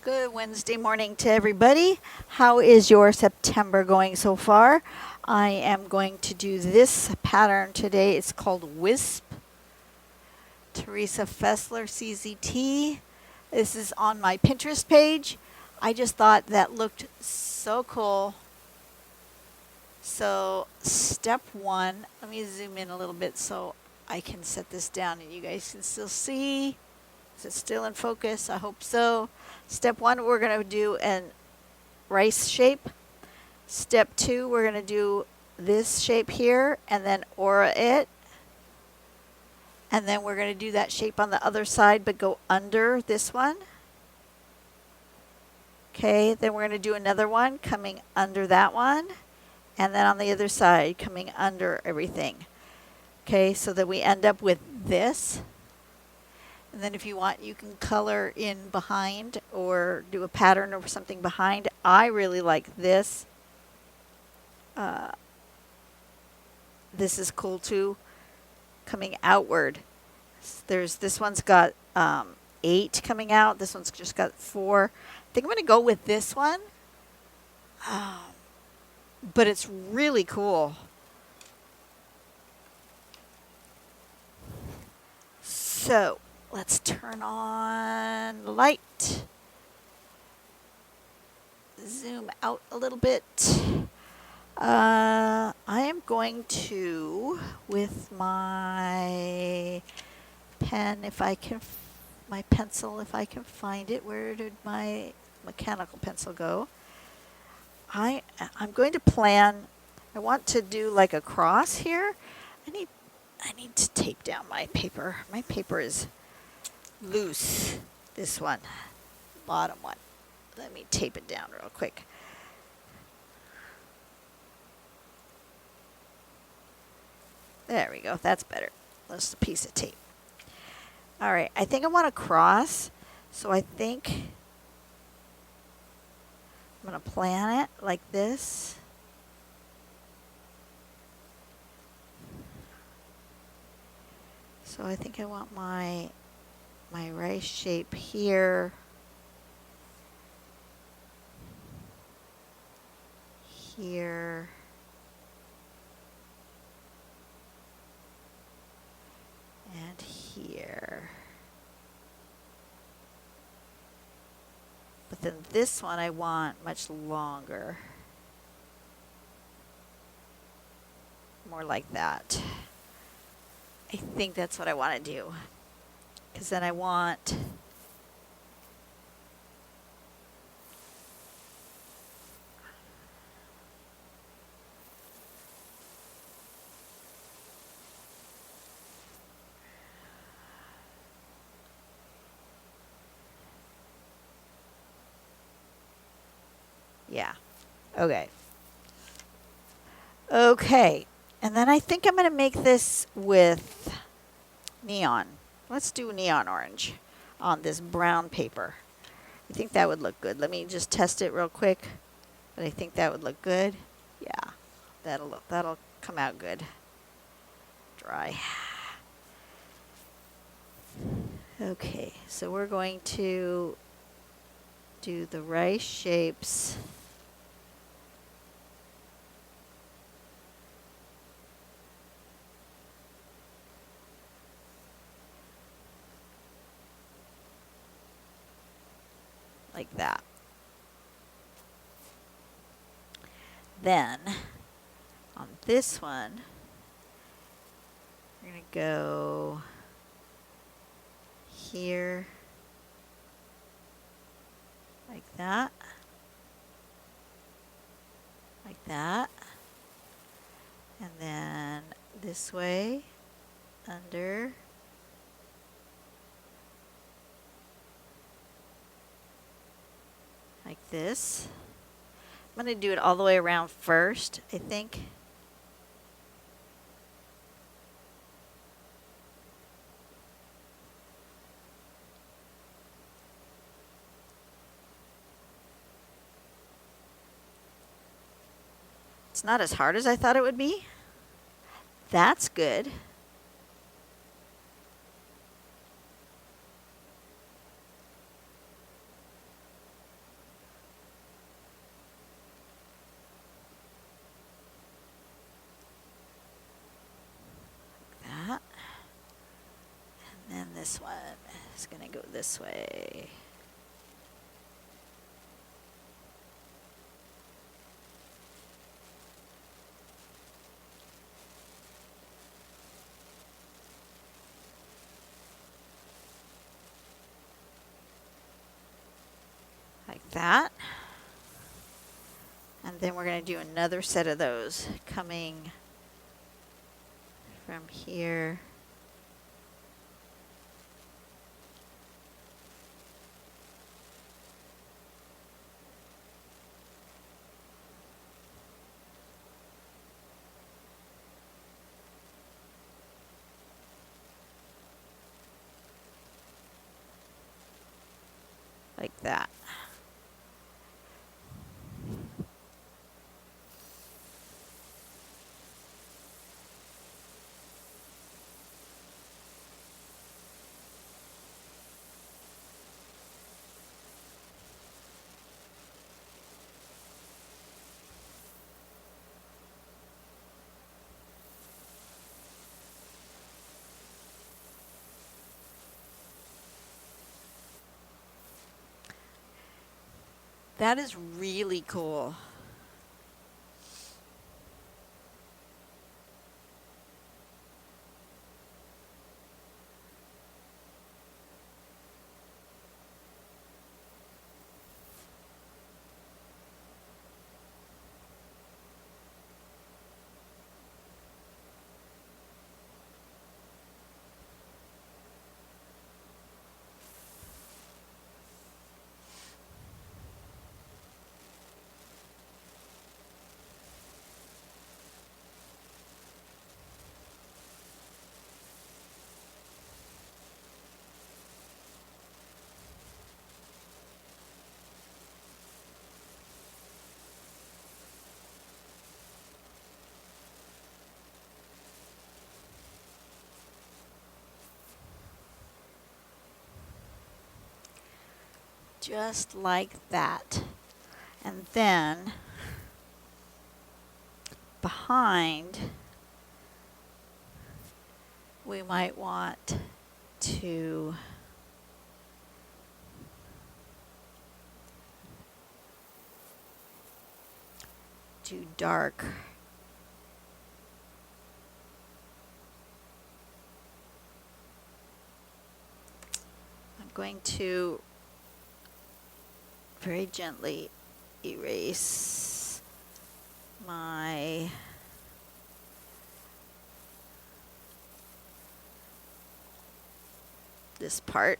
Good Wednesday morning to everybody. How is your September going so far? I am going to do this pattern today. It's called Wisp. Teresa Fessler, CZT. This is on my Pinterest page. I just thought that looked so cool. So step one, let me zoom in a little bit so I can set this down and you guys can still see. Is it still in focus? I hope so. Step one, we're going to do a rice shape. Step two, we're going to do this shape here and then aura it. And then we're going to do that shape on the other side but go under this one. Okay, then we're going to do another one coming under that one. And then on the other side coming under everything. Okay, so that we end up with this. And then if you want, you can color in behind or do a pattern or something behind. I really like this. This is cool too, coming outward. This one's got 8 coming out. This one's just got 4. I think I'm going to go with this one. But it's really cool. So let's turn on the light. Zoom out a little bit. I am going to, with my pen, my pencil, if I can find it. Where did my mechanical pencil go? I'm going to plan. I want to do like a cross here. I need to tape down my paper. My paper is loose. This one, bottom one. Let me tape it down real quick. There we go. That's better. That's a piece of tape. All right. I think I want to cross. So I think I'm going to plan it like this. So I think I want my rice shape here. Here. And here. But then this one I want much longer. More like that. I think that's what I want to do. Because then I want yeah. Okay. Okay. And then I think I'm going to make this with neon. Let's do neon orange on this brown paper. I think that would look good. Let me just test it real quick. But I think that would look good. Yeah. That'll come out good. Dry. Okay. So we're going to do the rice shapes. Like that. Then on this one, we're going to go here like that. Like that. And then this way under. Like this. I'm going to do it all the way around first, I think. It's not as hard as I thought it would be. That's good. this one is going to go this way. Like that. And then we're going to do another set of those coming from here. Like that. That is really cool. Just like that. And then behind, we might want to do dark. I'm going to very gently erase this part.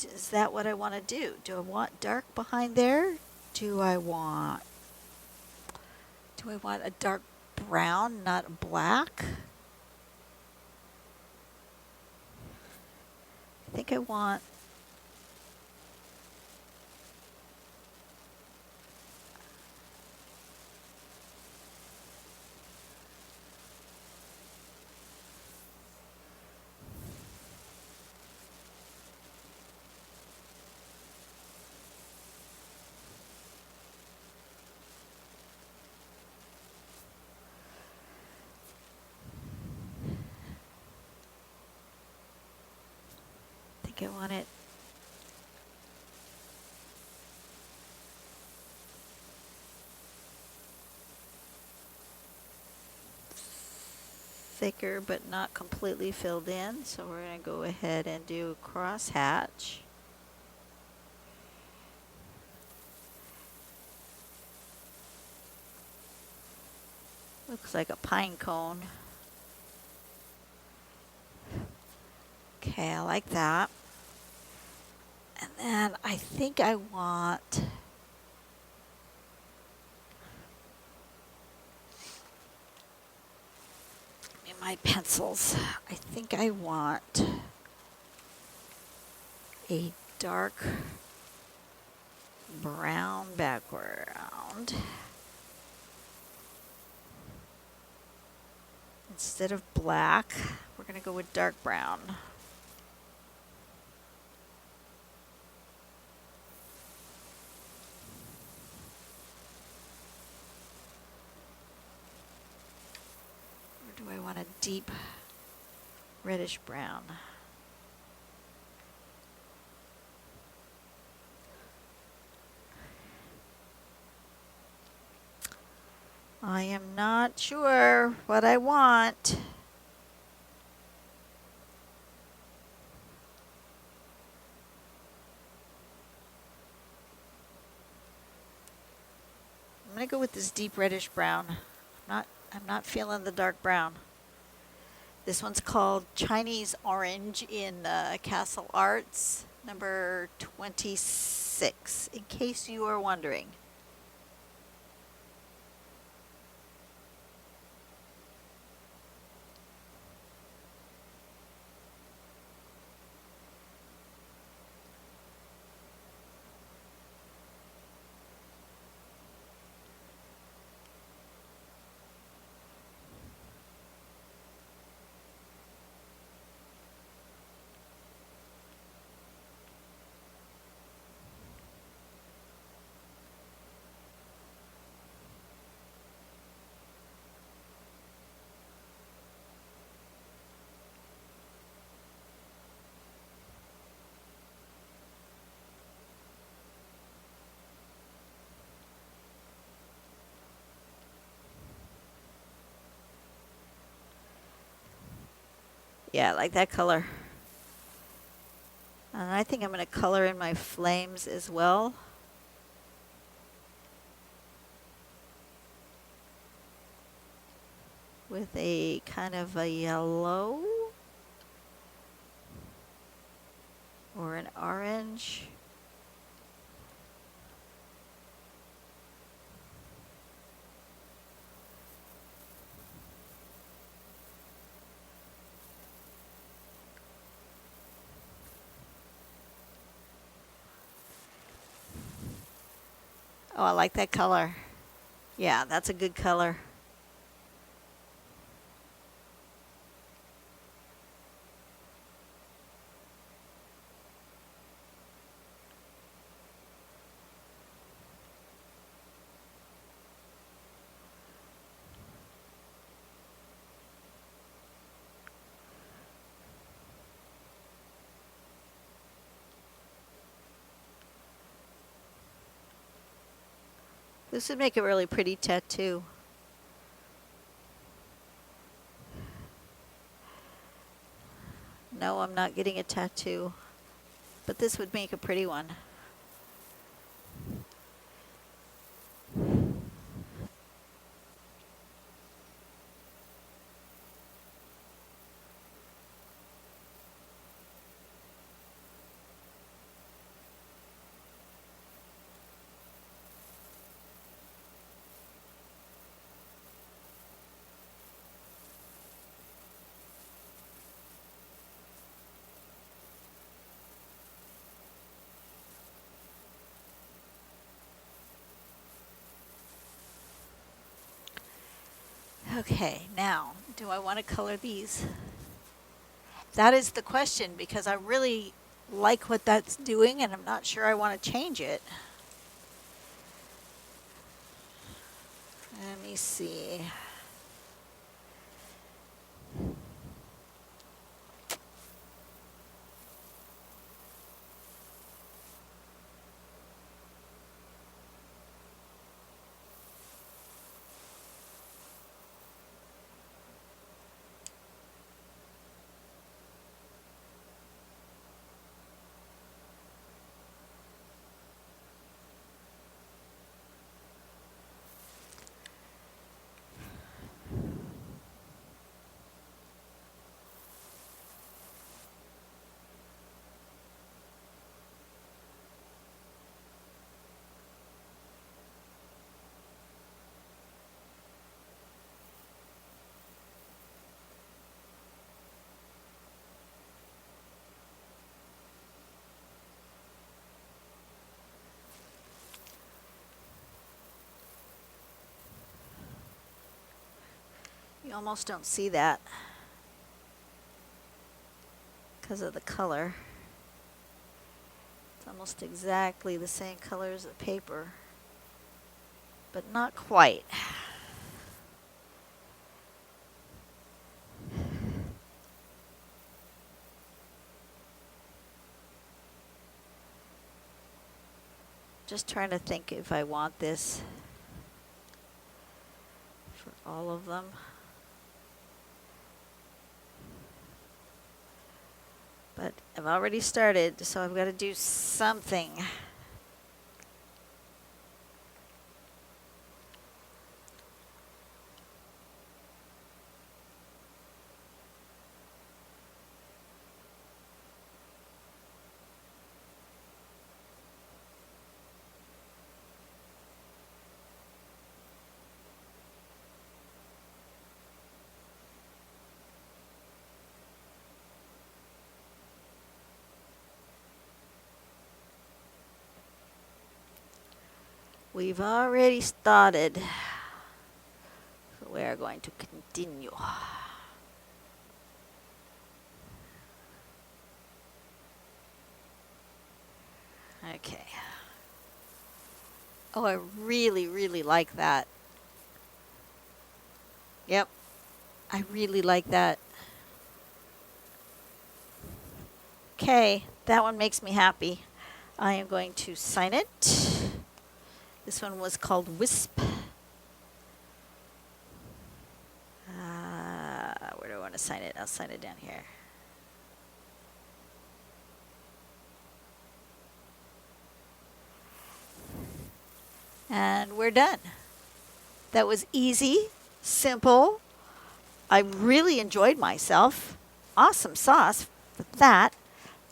Is that what I want to do? Do I want dark behind there? Do I want a dark brown, not a black? I think I want it thicker but not completely filled in, so we're going to go ahead and do a crosshatch. Looks like a pine cone. Okay, I like that. And then I think I want in my pencils, I think I want a dark brown background. Instead of black, we're going to go with dark brown. deep reddish brown. I am not sure what I want. I'm going to go with this deep reddish brown. I'm not feeling the dark brown. This one's called Chinese Orange in Castle Arts, number 26, in case you are wondering. Yeah, I like that color. And I think I'm going to color in my flames as well. With a kind of a yellow or an orange. Oh, I like that color. Yeah, that's a good color. This would make a really pretty tattoo. No, I'm not getting a tattoo, but this would make a pretty one. Okay, now, do I want to color these? That is the question, because I really like what that's doing and I'm not sure I want to change it. Let me see. You almost don't see that because of the color. It's almost exactly the same color as the paper, but not quite. Just trying to think if I want this for all of them. But I've already started, so I've got to do something. We've already started, so we are going to continue. Okay. Oh, I really, really like that. Yep. I really like that. Okay, that one makes me happy. I am going to sign it. This one was called Wisp. Where do I want to sign it? I'll sign it down here. And we're done. That was easy, simple. I really enjoyed myself. Awesome sauce for that.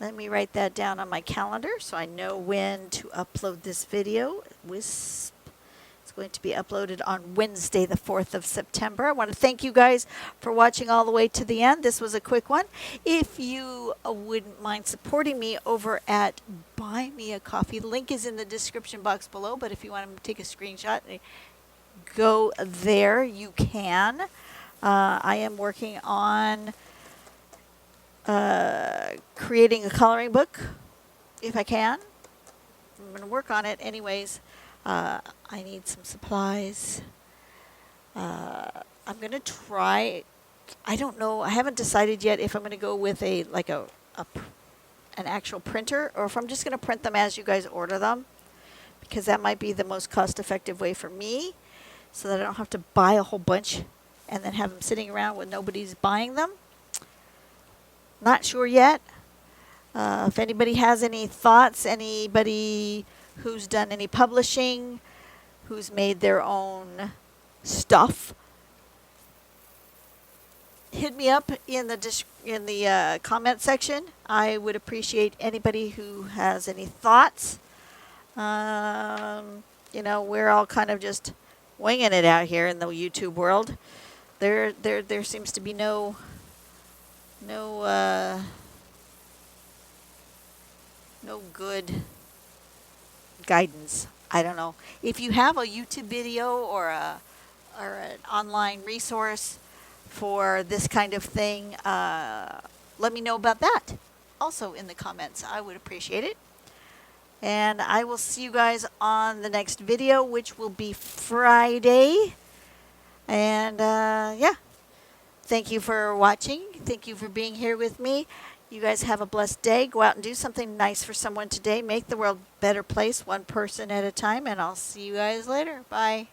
Let me write that down on my calendar so I know when to upload this video. Wisp. It's going to be uploaded on Wednesday, the 4th of September. I want to thank you guys for watching all the way to the end. This was a quick one. If you wouldn't mind supporting me over at Buy Me a Coffee, the link is in the description box below, but if you want to take a screenshot and go there, you can. I am working on creating a coloring book, if I can. I'm going to work on it anyways. I need some supplies. I'm going to try, I don't know, I haven't decided yet if I'm going to go with an actual printer or if I'm just going to print them as you guys order them, because that might be the most cost-effective way for me so that I don't have to buy a whole bunch and then have them sitting around when nobody's buying them. Not sure yet. If anybody has any thoughts, anybody who's done any publishing, who's made their own stuff, hit me up in the comment section. I would appreciate anybody who has any thoughts. You know, we're all kind of just winging it out here in the YouTube world. There seems to be no good guidance. I don't know. If you have a YouTube video or an online resource for this kind of thing, let me know about that. Also in the comments, I would appreciate it. And I will see you guys on the next video, which will be Friday. And yeah, thank you for watching. Thank you for being here with me. You guys have a blessed day. Go out and do something nice for someone today. Make the world a better place, one person at a time. And I'll see you guys later. Bye.